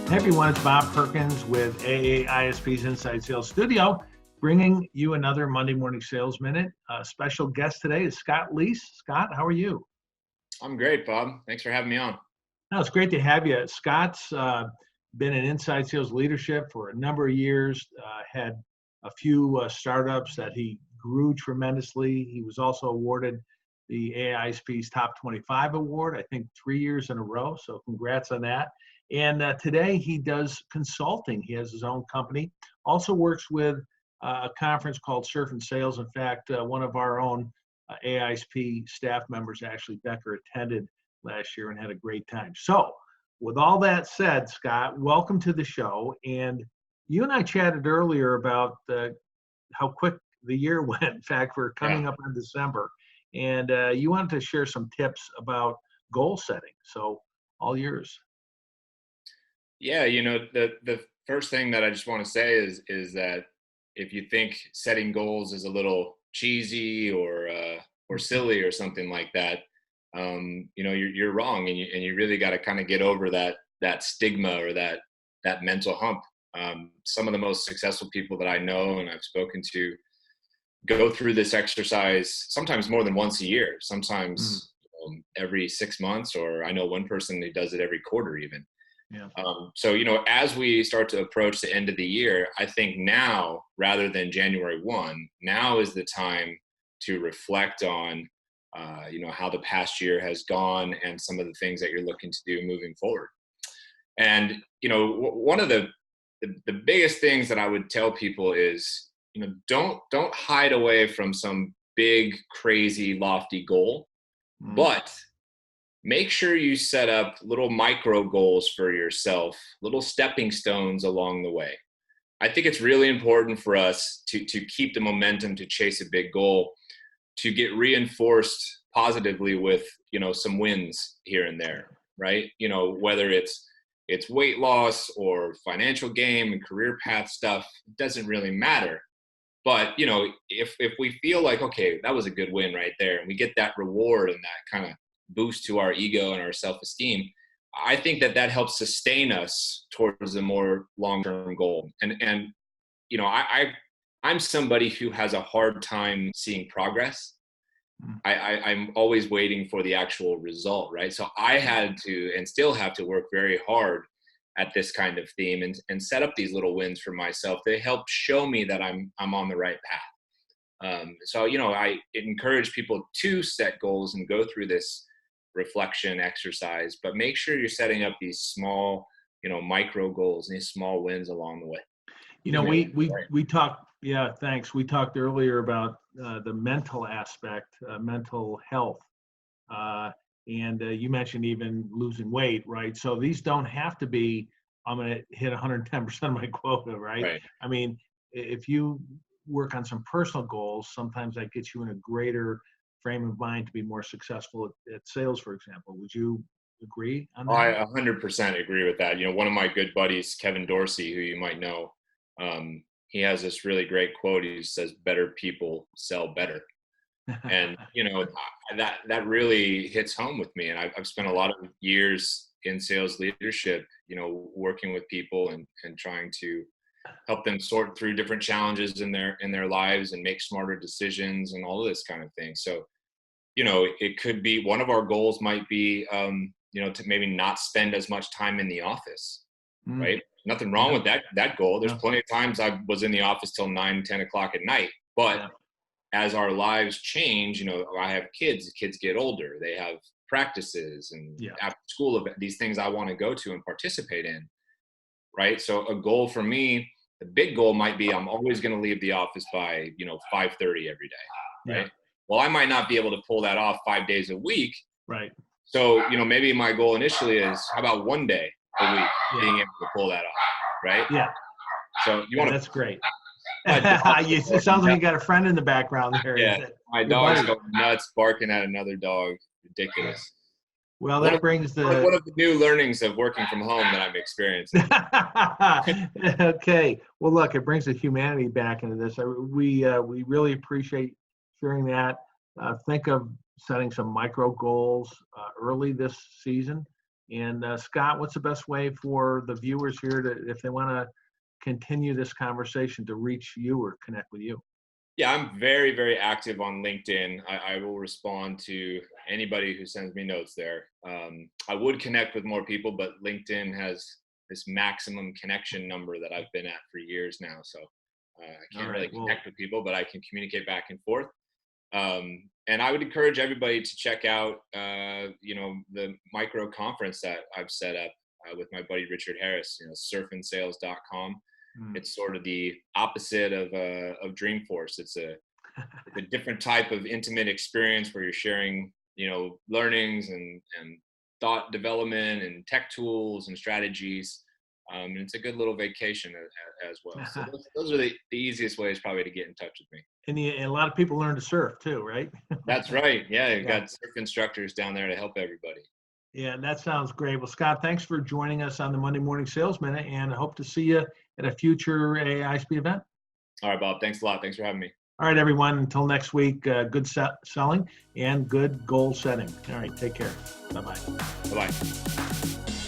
Hey everyone, it's Bob Perkins with AAISP's Inside Sales Studio, bringing you another Monday Morning Sales Minute. Special guest today is Scott Leese. Scott, how are you? I'm great, Bob. Thanks for having me on. No, it's great to have you. Scott's been in inside sales leadership for a number of years, had a few startups that he grew tremendously. He was also awarded the AAISP's Top 25 Award, I think 3 years in a row, so congrats on that. And today he does consulting. He has his own company, also works with a conference called Surf and Sales. In fact, one of our own AISP staff members, Ashley Becker, attended last year and had a great time. So with all that said, Scott, welcome to the show. And you and I chatted earlier about how quick the year went. In fact, we're coming up on December. And you wanted to share some tips about goal setting. So all yours. Yeah, the first thing that I just want to say is that if you think setting goals is a little cheesy or silly or something like that, you're wrong, and you really got to kind of get over that stigma or that mental hump. Some of the most successful people that I know and I've spoken to go through this exercise sometimes more than once a year, sometimes every 6 months, or I know one person who does it every quarter even. Yeah. So, as we start to approach the end of the year, I think now, rather than January 1, now is the time to reflect on, how the past year has gone and some of the things that you're looking to do moving forward. And, one of the biggest things that I would tell people is, don't hide away from some big, crazy, lofty goal, but make sure you set up little micro goals for yourself, little stepping stones along the way. I think it's really important for us to keep the momentum to chase a big goal, to get reinforced positively with, some wins here and there, right? Whether it's weight loss or financial gain and career path stuff, it doesn't really matter. But, if we feel like, okay, that was a good win right there, and we get that reward and that kind of boost to our ego and our self-esteem, I think that helps sustain us towards a more long-term goal. And I'm somebody who has a hard time seeing progress. I'm always waiting for the actual result, right? So I had to, and still have to, work very hard at this kind of theme and set up these little wins for myself. They help show me that I'm on the right path. So I encourage people to set goals and go through this reflection exercise, but make sure you're setting up these small, micro goals and these small wins along the way. We talked. Yeah, thanks. We talked earlier about the mental aspect, mental health, and you mentioned even losing weight, right? So these don't have to be, I'm going to hit 110% of my quota, right? I mean, if you work on some personal goals, sometimes that gets you in a greater frame of mind to be more successful at sales, for example. Would you agree on that? I 100% agree with that. One of my good buddies, Kevin Dorsey, who you might know, he has this really great quote. He says, "Better people sell better." And, that really hits home with me. And I've spent a lot of years in sales leadership, working with people and trying to help them sort through different challenges in their lives and make smarter decisions and all of this kind of thing. So, it could be, one of our goals might be, to maybe not spend as much time in the office, right? Nothing wrong with that goal. There's plenty of times I was in the office till 9, 10 o'clock at night, but as our lives change, I have kids, the kids get older, they have practices and after school, these things I want to go to and participate in, right? So a goal for me, the big goal might be, I'm always going to leave the office by, 5:30 every day, right? Well, I might not be able to pull that off 5 days a week. Right. So, maybe my goal initially is, how about one day a week being able to pull that off, right? Yeah. So you want to. That's great. It sounds like you got a friend in the background there. Yeah, my dog's going nuts, barking at another dog. Ridiculous. Well, that brings one of the new learnings of working from home that I'm experiencing. Okay. Well, look, it brings the humanity back into this. We really appreciate sharing that. Think of setting some micro goals early this season. And Scott, what's the best way for the viewers here to, if they want to continue this conversation, to reach you or connect with you? Yeah, I'm very, very active on LinkedIn. I will respond to anybody who sends me notes there. I would connect with more people, but LinkedIn has this maximum connection number that I've been at for years now. So I can't really connect with people, but I can communicate back and forth. And I would encourage everybody to check out, the micro conference that I've set up with my buddy Richard Harris, surfandsales.com. It's sort of the opposite of Dreamforce. It's a different type of intimate experience where you're sharing, learnings and thought development and tech tools and strategies. And it's a good little vacation as well. So those are the easiest ways probably to get in touch with me. And a lot of people learn to surf too, right? That's right. Yeah, you've got surf instructors down there to help everybody. Yeah, that sounds great. Well, Scott, thanks for joining us on the Monday Morning Sales Minute, and I hope to see you at a future AISP event. All right, Bob. Thanks a lot. Thanks for having me. All right, everyone. Until next week, good selling and good goal setting. All right, take care. Bye-bye. Bye-bye.